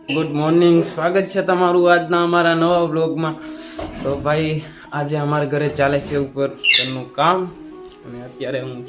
Good morning, સ્વાગત છે તમારું આજના અમારા નવા વ્લોગમાં. તો ભાઈ આજે અમારા ઘરે ચાલે છે ઉપર ઘરનું કામ અને અત્યારે હું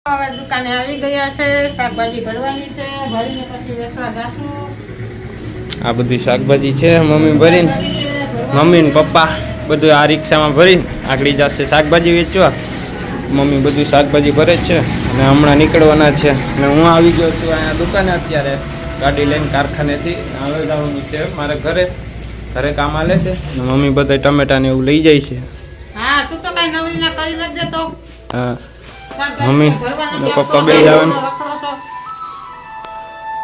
હવે દુકાને આવી ગયા છે. શાકભાજી ભરવાની છે, ભરીને પછી વેચવા જાશું. આ બધી શાકભાજી છે મમ્મી ભરીને, મમ્મી ને પપ્પા બધું આ રિક્ષામાં ભરીને આગળ જશે શાકભાજી વેચવા. મમ્મી બધું શાકભાજી ભરે જ છે અને હમણાં નીકળવાના છે. અને હું આવી ગયો છું અહીંયા દુકાને અત્યારે ગાડી લઈને કારખાનેથી. હવે જવાનું છે મારે ઘરે કામ આલે છે. મમ્મી બધા ટમેટા ને એવું લઈ જાય છે. હા, તું તો કઈ નવરી ના કરી નથી દેતો. હા, મમ્મી ને પપ્પા બે જવાનું.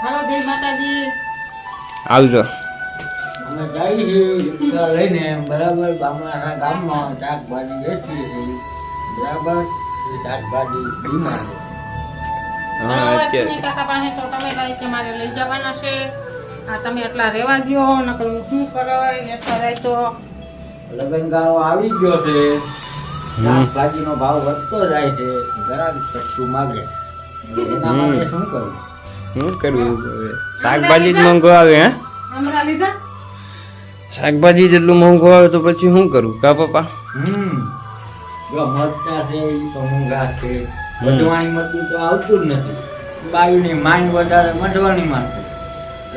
હાલો જય માતાજી. આવજો. અમે જઈએ લઈને બરાબર અમારા ગામમાં શાકભાજી વેચીએ છીએ. બરાબર શાકભાજી બીમાર છે. હા, અત્યારે કાકા પાસે તો ટમેટા કે મારે લઈ જવાના છે. આ તમે એટલા રેવા દો, નકર હું શું કરાય એસા જાય તો લગનગાળો આવી ગયો છે. શાકભાજીનો ભાવ વધતો જાય છે. ઘરાક સસ્તું માગે. એના માટે શું કરવું? શું કરવું હવે? શાકભાજી જ મોંઘો આવે. હે, હમણાં લીધા શાકભાજી જેટલું મોંઘું આવે તો પછી શું કરવું કા પપ્પા? જો મરચા છે એ તો મોંઘા છે. મઢવાની મરચું તો આવતું જ નથી. બાયુની માંડ વધારે મઢવાની માં છે.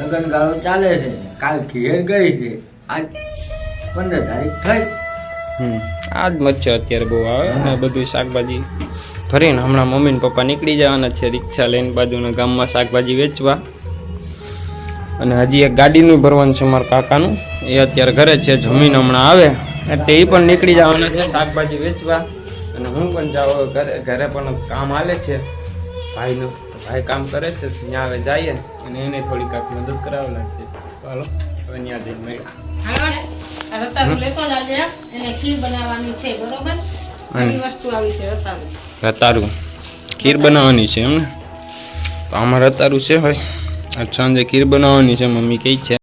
લગનગાળો ચાલે છે. કાલ ઘેર ગઈ છે. આજ 15 તારીખ થઈ. આ જ મચ્છર અત્યારે બહુ આવે અને બધું શાકભાજી ભરીને હમણાં મમ્મી ને પપ્પા નીકળી જવાના છે રિક્ષા લઈને બાજુના ગામમાં શાકભાજી વેચવા. અને હજી એક ગાડીનું ભરવાનું છે મારા કાકાનું, એ અત્યારે ઘરે છે, જમીન હમણાં આવે એટલે એ પણ નીકળી જવાના છે શાકભાજી વેચવા. અને હું પણ જાઉં ઘરે પણ કામ હાલે છે ભાઈનું, તો ભાઈ કામ કરે છે, ત્યાં હવે જઈએ અને એને થોડી કાંક મદદ કરાવવા લાગશે. ચાલો હવે ત્યાં જઈને મળ્યા. હાલો ને, આ રતાળું લેતો જાજે, એને ખીર બનાવવાની છે, બરોબર? ઘણી વસ્તુ આવી છે રતાળું. રતારું ખીર બનાવવાની છે એમને? તો આમાં રતારું છે ભાઈ, આજ સાંજે ખીર બનાવવાની છે મમ્મી કહે છે.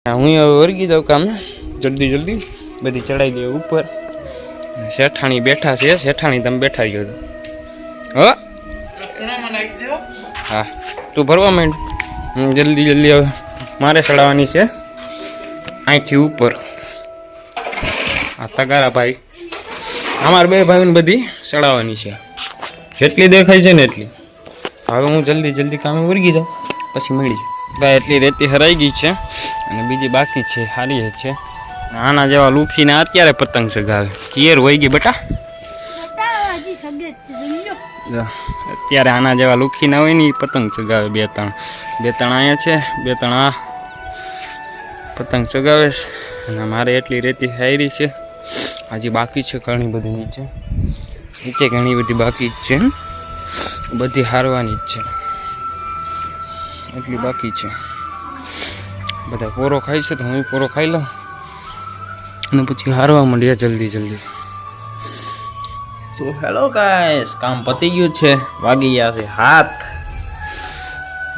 હું હવે વર્ગી જાઉં કામે જલ્દી જલ્દી બધી ચડાવી દે ઉપર. શેઠાણી બેઠા છે. શેઠાણી તમે બેઠા ગયો હો. હા તું ભરવા માંડ. જલ્દી જલ્દી હવે મારે ચડાવવાની છે અહીંથી ઉપર. આ તગારા ભાઈ અમારા બે ભાઈને બધી ચડાવવાની છે. જેટલી દેખાય છે ને એટલી. હવે હું જલ્દી જલ્દી કામે વર્ગી જાઉં પછી મળી જાય. ભાઈ એટલી રેતી હરાઈ ગઈ છે અને બીજી બાકી છે સારી છે. આના જેવા લુખીને અત્યારે પતંગ ચગાવે. કિયર હોય ગઈ બેટા. અત્યારે આના જેવા લુખી ના હોય ને પતંગ ચગાવે. બે ત્રણ અહીંયા છે, બે ત્રણ આ પતંગ ચગાવે છે. અને મારે એટલી રેતી હારી છે. હજી બાકી છે ઘણી બધી નીચે ઘણી બધી બાકી જ છે. બધી હારવાની જ છે. એટલી બાકી છે. બધા પોરો ખાય છે તો હું પોરો ખાઈ લઉં અને પછી હારવા માંડીએ જલ્દી જલ્દી. તો હેલો ગાઈસ, કામ પતી ગયું છે. વાગી ગયા છે 7.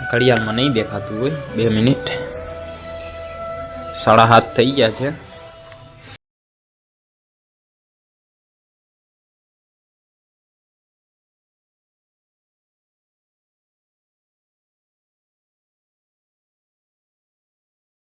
ઘડિયાળમાં નહીં દેખાતું હોય 2 મિનિટ. 7:30 થઈ ગયા છે.